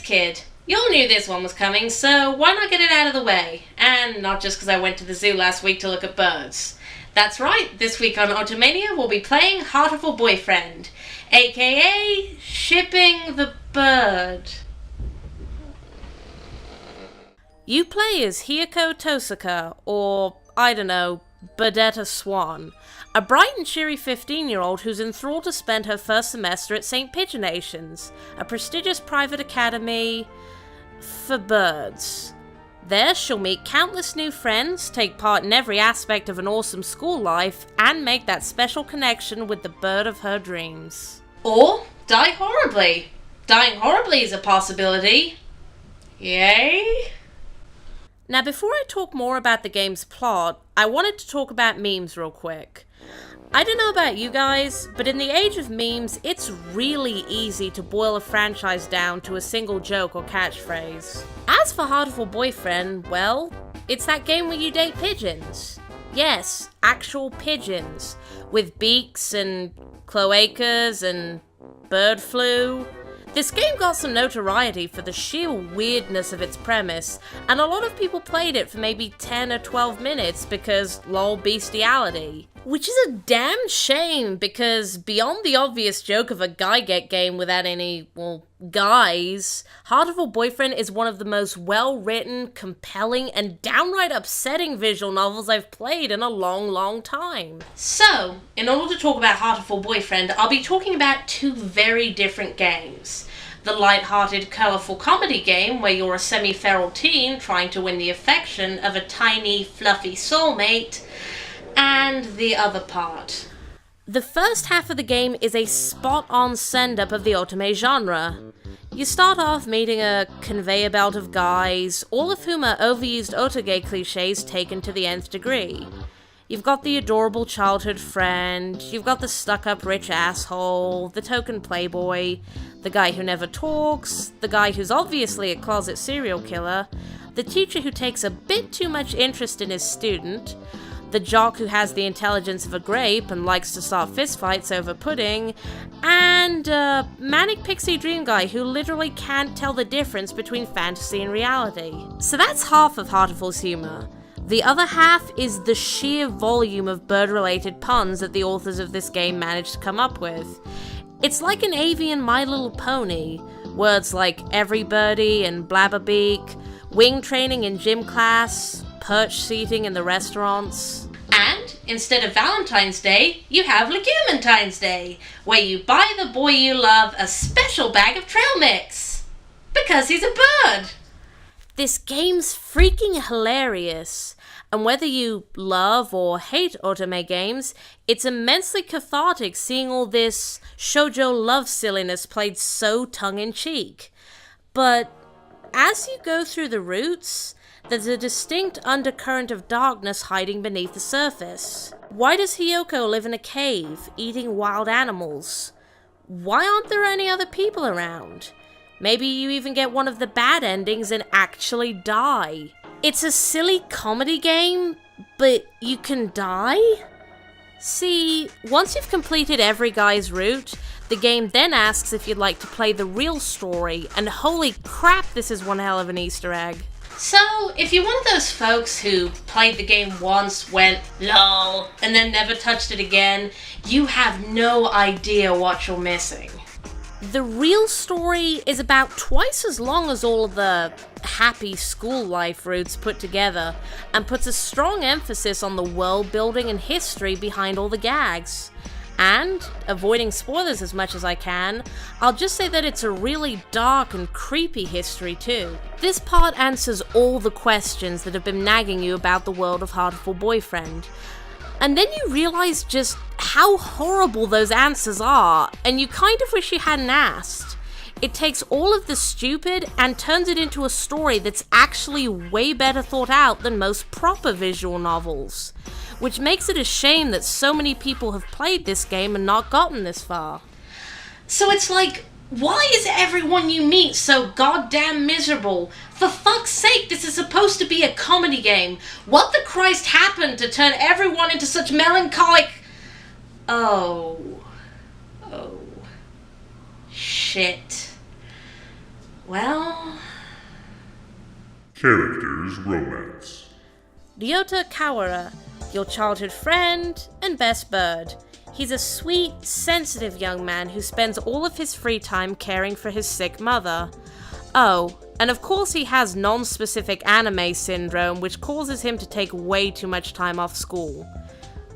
kid. You all knew this one was coming, so why not get it out of the way? And not just because I went to the zoo last week to look at birds. That's right, this week on Otome-nia we'll be playing Hatoful Boyfriend, aka Shipping the Bird. You play as Hiyoko Tosaka, or, I don't know, Birdetta Swan, a bright and cheery 15-year-old who's enthralled to spend her first semester at St. Pigeonations, a prestigious private academy for birds. There she'll meet countless new friends, take part in every aspect of an awesome school life, and make that special connection with the bird of her dreams. Or die horribly. Dying horribly is a possibility. Yay? Now, before I talk more about the game's plot, I wanted to talk about memes real quick. I don't know about you guys, but in the age of memes, it's really easy to boil a franchise down to a single joke or catchphrase. As for Hatoful Boyfriend, well, it's that game where you date pigeons. Yes, actual pigeons, with beaks and cloacas and bird flu. This game got some notoriety for the sheer weirdness of its premise, and a lot of people played it for maybe 10 or 12 minutes because lol bestiality. Which is a damn shame, because beyond the obvious joke of a guy-get game without any, well, guys, Hatoful Boyfriend is one of the most well-written, compelling, and downright upsetting visual novels I've played in a long, long time. So, in order to talk about Hatoful Boyfriend, I'll be talking about two very different games. The light-hearted, colourful comedy game where you're a semi-feral teen trying to win the affection of a tiny, fluffy soulmate, and the other part. The first half of the game is a spot-on send-up of the otome genre. You start off meeting a conveyor belt of guys, all of whom are overused OTOGE cliches taken to the nth degree. You've got the adorable childhood friend, you've got the stuck-up rich asshole, the token playboy, the guy who never talks, the guy who's obviously a closet serial killer, the teacher who takes a bit too much interest in his student, the jock who has the intelligence of a grape and likes to start fistfights over pudding, and a manic pixie dream guy who literally can't tell the difference between fantasy and reality. So that's half of Hatoful's humor. The other half is the sheer volume of bird-related puns that the authors of this game managed to come up with. It's like an avian My Little Pony. Words like every birdie and blabberbeak, wing training in gym class, perch seating in the restaurants. And instead of Valentine's Day, you have Legumentine's Day, where you buy the boy you love a special bag of trail mix. Because he's a bird. This game's freaking hilarious, and whether you love or hate otome games, it's immensely cathartic seeing all this shoujo love silliness played so tongue-in-cheek. But as you go through the routes, there's a distinct undercurrent of darkness hiding beneath the surface. Why does Hiyoko live in a cave, eating wild animals? Why aren't there any other people around? Maybe you even get one of the bad endings and actually die. It's a silly comedy game, but you can die? See, once you've completed every guy's route, the game then asks if you'd like to play the real story, and holy crap, this is one hell of an Easter egg. So, if you're one of those folks who played the game once, went lol, and then never touched it again, you have no idea what you're missing. The real story is about twice as long as all of the happy school life routes put together, and puts a strong emphasis on the world building and history behind all the gags. And, avoiding spoilers as much as I can, I'll just say that it's a really dark and creepy history too. This part answers all the questions that have been nagging you about the world of Hatoful Boyfriend. And then you realize just how horrible those answers are, and you kind of wish you hadn't asked. It takes all of the stupid and turns it into a story that's actually way better thought out than most proper visual novels, which makes it a shame that so many people have played this game and not gotten this far. So it's like, why is everyone you meet so goddamn miserable? For fuck's sake, this is supposed to be a comedy game. What the Christ happened to turn everyone into such melancholic... Oh. Shit. Well... Characters Romance. Ryota Kawara, your childhood friend and best bird. He's a sweet, sensitive young man who spends all of his free time caring for his sick mother. Oh, and of course he has non-specific anime syndrome, which causes him to take way too much time off school.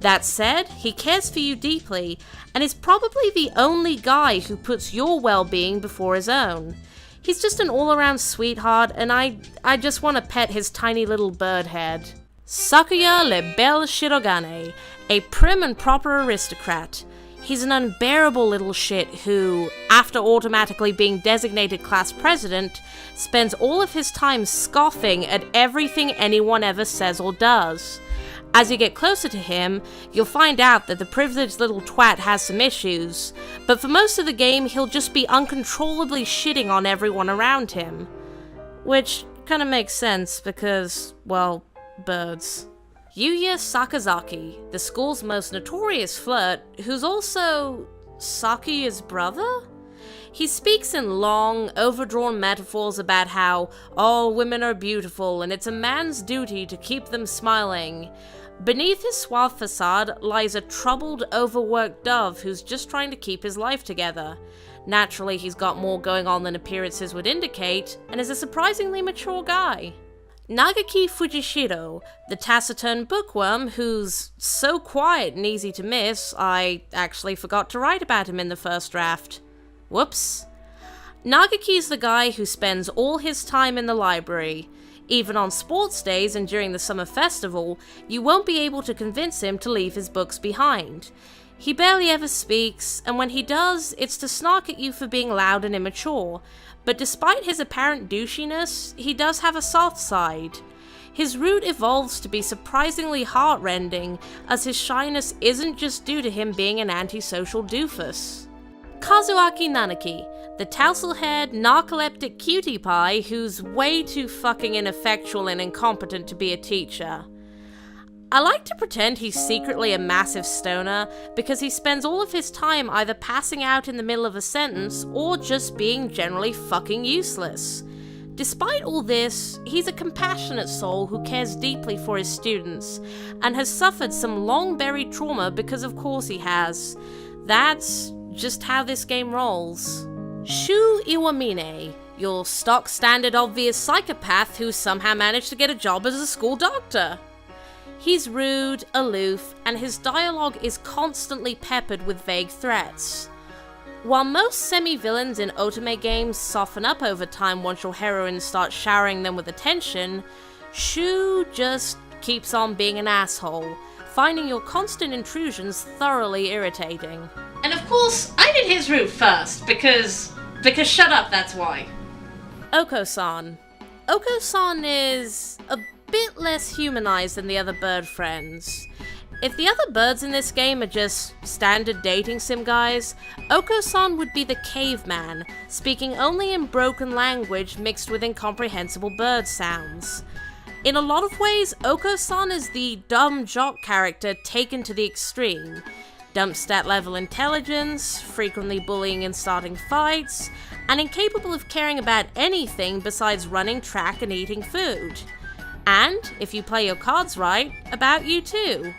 That said, he cares for you deeply, and is probably the only guy who puts your well-being before his own. He's just an all-around sweetheart, and I just want to pet his tiny little bird head. Sakuya le Bel Shirogane, a prim and proper aristocrat. He's an unbearable little shit who, after automatically being designated class president, spends all of his time scoffing at everything anyone ever says or does. As you get closer to him, you'll find out that the privileged little twat has some issues, but for most of the game he'll just be uncontrollably shitting on everyone around him. Which kinda makes sense because, well, birds. Yuya Sakazaki, the school's most notorious flirt, who's also Sakuya's brother? He speaks in long, overdrawn metaphors about how all women are beautiful and it's a man's duty to keep them smiling. Beneath his suave facade lies a troubled, overworked dove who's just trying to keep his life together. Naturally, he's got more going on than appearances would indicate, and is a surprisingly mature guy. Nagaki Fujishiro, the taciturn bookworm who's so quiet and easy to miss, I actually forgot to write about him in the first draft. Whoops. Nagaki's the guy who spends all his time in the library. Even on sports days and during the summer festival, you won't be able to convince him to leave his books behind. He barely ever speaks, and when he does, it's to snark at you for being loud and immature. But despite his apparent douchiness, he does have a soft side. His route evolves to be surprisingly heartrending, as his shyness isn't just due to him being an antisocial doofus. Kazuaki Nanaki, the tousle-haired, narcoleptic cutie pie who's way too fucking ineffectual and incompetent to be a teacher. I like to pretend he's secretly a massive stoner because he spends all of his time either passing out in the middle of a sentence or just being generally fucking useless. Despite all this, he's a compassionate soul who cares deeply for his students and has suffered some long-buried trauma because of course he has. That's just how this game rolls. Shu Iwamine, your stock standard obvious psychopath who somehow managed to get a job as a school doctor. He's rude, aloof, and his dialogue is constantly peppered with vague threats. While most semi-villains in otome games soften up over time once your heroine starts showering them with attention, Shu just keeps on being an asshole, finding your constant intrusions thoroughly irritating. And of course, I did his route first, because shut up, that's why. Oko San. Oko San is a bit less humanized than the other bird friends. If the other birds in this game are just standard dating sim guys, Oko San would be the caveman, speaking only in broken language mixed with incomprehensible bird sounds. In a lot of ways, Oko San is the dumb jock character taken to the extreme. Dump stat level intelligence, frequently bullying and starting fights, and incapable of caring about anything besides running track and eating food. And, if you play your cards right, about you too.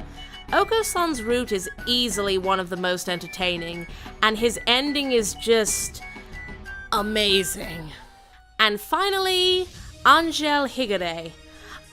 Oko-san's route is easily one of the most entertaining, and his ending is just amazing. And finally, Angel Higure.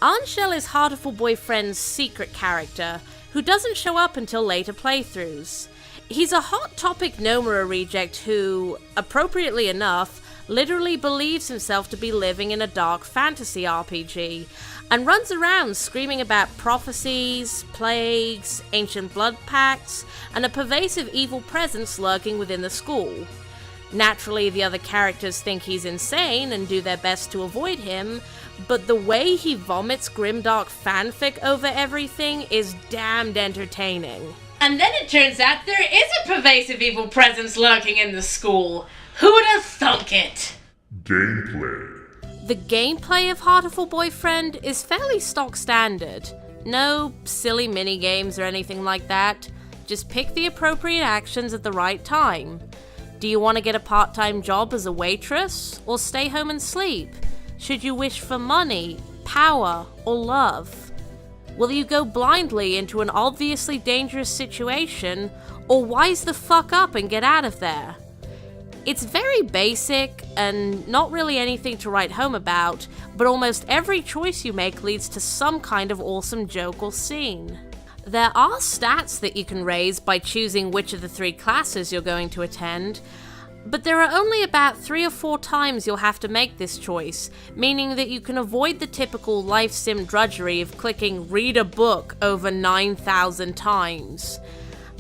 Angel is Hatoful Boyfriend's secret character, who doesn't show up until later playthroughs. He's a Hot Topic Nomura reject who, appropriately enough, literally believes himself to be living in a dark fantasy RPG, and runs around screaming about prophecies, plagues, ancient blood pacts, and a pervasive evil presence lurking within the school. Naturally, the other characters think he's insane and do their best to avoid him, but the way he vomits grimdark fanfic over everything is damned entertaining. And then it turns out there is a pervasive evil presence lurking in the school. Who'd have thunk it? Gameplay. The gameplay of Hatoful Boyfriend is fairly stock standard. No silly minigames or anything like that. Just pick the appropriate actions at the right time. Do you want to get a part-time job as a waitress, or stay home and sleep? Should you wish for money, power, or love? Will you go blindly into an obviously dangerous situation, or wise the fuck up and get out of there? It's very basic, and not really anything to write home about, but almost every choice you make leads to some kind of awesome joke or scene. There are stats that you can raise by choosing which of the 3 classes you're going to attend, but there are only about 3 or 4 times you'll have to make this choice, meaning that you can avoid the typical life sim drudgery of clicking read a book over 9,000 times.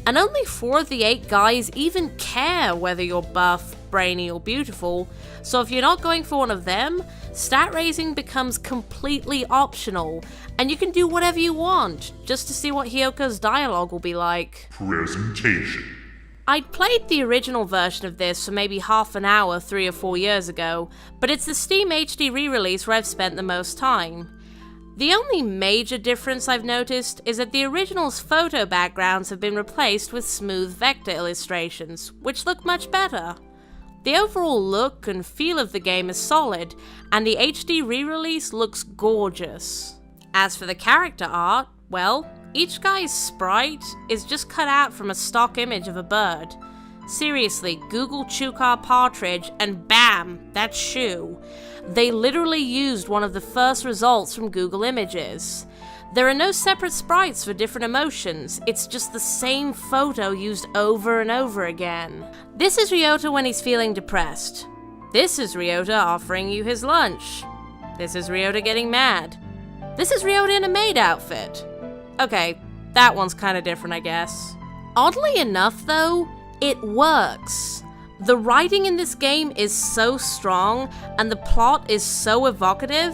And only 4 of the 8 guys even care whether you're buff, brainy, or beautiful, so if you're not going for one of them, stat raising becomes completely optional, and you can do whatever you want, just to see what Hyoko's dialogue will be like. Presentation. I'd played the original version of this for maybe half an hour 3 or 4 years ago, but it's the Steam HD re-release where I've spent the most time. The only major difference I've noticed is that the original's photo backgrounds have been replaced with smooth vector illustrations, which look much better. The overall look and feel of the game is solid, and the HD re-release looks gorgeous. As for the character art, well, each guy's sprite is just cut out from a stock image of a bird. Seriously, Google Chukar Partridge and bam, that's Shu. They literally used one of the first results from Google Images. There are no separate sprites for different emotions, it's just the same photo used over and over again. This is Ryota when he's feeling depressed. This is Ryota offering you his lunch. This is Ryota getting mad. This is Ryota in a maid outfit. Okay, that one's kinda different, I guess. Oddly enough though, it works. The writing in this game is so strong, and the plot is so evocative,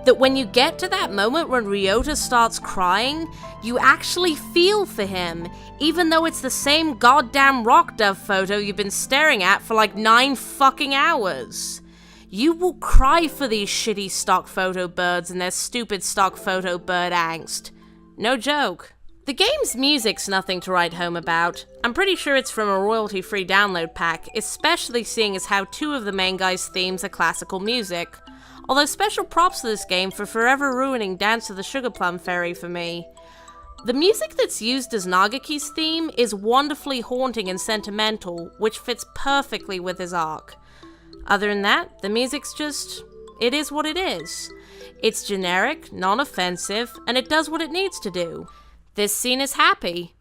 that when you get to that moment when Ryota starts crying, you actually feel for him, even though it's the same goddamn rock dove photo you've been staring at for like 9 fucking hours. You will cry for these shitty stock photo birds and their stupid stock photo bird angst. No joke. The game's music's nothing to write home about. I'm pretty sure it's from a royalty-free download pack, especially seeing as how 2 of the main guys' themes are classical music. Although special props to this game for forever ruining Dance to the Sugar Plum Fairy for me. The music that's used as Nagaki's theme is wonderfully haunting and sentimental, which fits perfectly with his arc. Other than that, the music's just... it is what it is. It's generic, non-offensive, and it does what it needs to do. This scene is happy.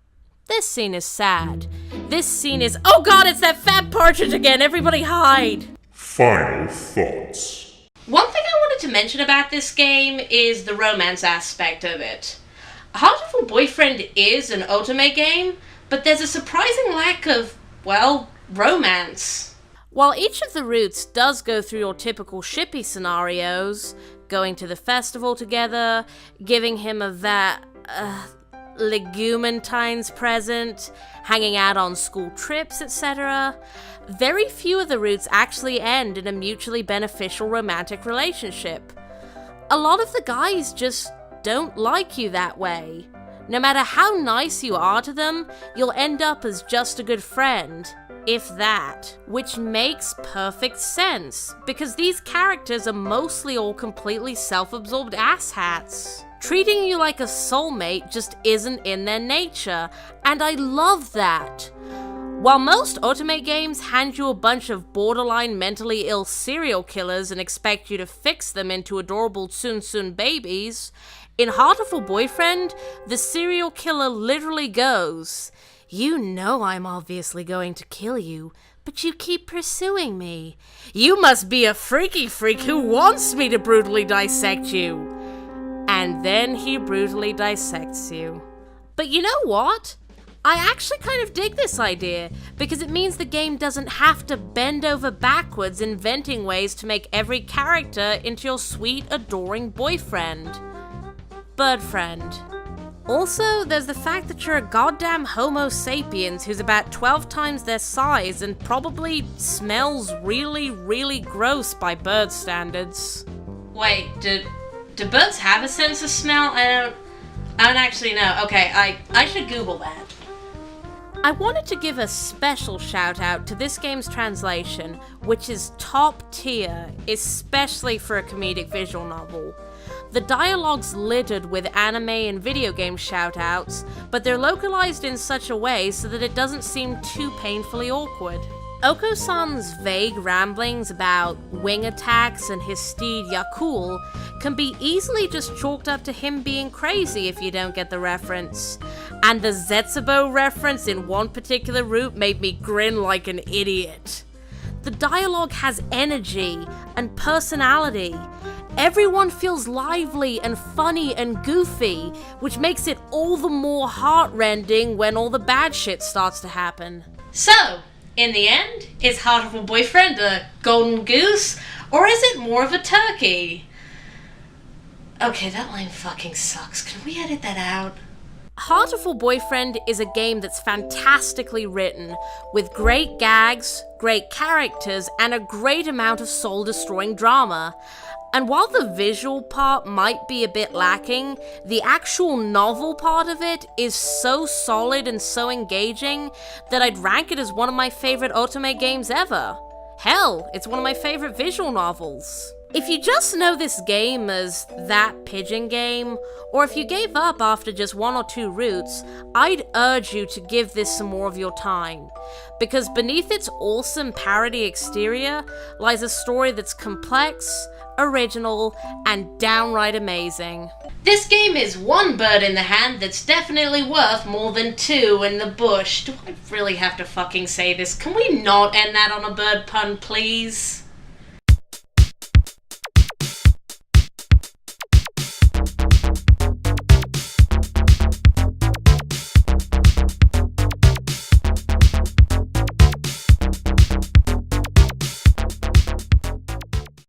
This scene is sad. This scene is... oh god, it's that fat partridge again! Everybody hide! Final thoughts. One thing I wanted to mention about this game is the romance aspect of it. Hatoful Boyfriend is an otome game, but there's a surprising lack of, well, romance. While each of the routes does go through your typical shippy scenarios, going to the festival together, giving him a Legumentine's present, hanging out on school trips, etc., very few of the routes actually end in a mutually beneficial romantic relationship. A lot of the guys just don't like you that way. No matter how nice you are to them, you'll end up as just a good friend, if that. Which makes perfect sense, because these characters are mostly all completely self-absorbed asshats. Treating you like a soulmate just isn't in their nature, and I love that. While most otome games hand you a bunch of borderline mentally ill serial killers and expect you to fix them into adorable tsum-tsum babies, in Hatoful Boyfriend, the serial killer literally goes, "You know I'm obviously going to kill you, but you keep pursuing me. You must be a freaky freak who wants me to brutally dissect you." And then he brutally dissects you. But you know what? I actually kind of dig this idea, because it means the game doesn't have to bend over backwards inventing ways to make every character into your sweet, adoring boyfriend. Bird friend. Also, there's the fact that you're a goddamn Homo sapiens who's about 12 times their size and probably smells really, really gross by bird standards. Wait, do birds have a sense of smell? I don't actually know. Okay, I should Google that. I wanted to give a special shout out to this game's translation, which is top tier, especially for a comedic visual novel. The dialogue's littered with anime and video game shoutouts, but they're localized in such a way so that it doesn't seem too painfully awkward. Oko San's vague ramblings about wing attacks and his steed Yakul can be easily just chalked up to him being crazy if you don't get the reference. And the Zetsubo reference in one particular route made me grin like an idiot. The dialogue has energy and personality. Everyone feels lively and funny and goofy, which makes it all the more heartrending when all the bad shit starts to happen. So, in the end, is Hatoful Boyfriend a golden goose, or is it more of a turkey? Okay, that line fucking sucks. Can we edit that out? Hatoful Boyfriend is a game that's fantastically written, with great gags, great characters, and a great amount of soul-destroying drama. And while the visual part might be a bit lacking, the actual novel part of it is so solid and so engaging that I'd rank it as one of my favorite Otome games ever. Hell, it's one of my favorite visual novels. If you just know this game as that pigeon game, or if you gave up after just 1 or 2 routes, I'd urge you to give this some more of your time. Because beneath its awesome parody exterior lies a story that's complex, original, and downright amazing. This game is one bird in the hand that's definitely worth more than 2 in the bush. Do I really have to fucking say this? Can we not end that on a bird pun, please?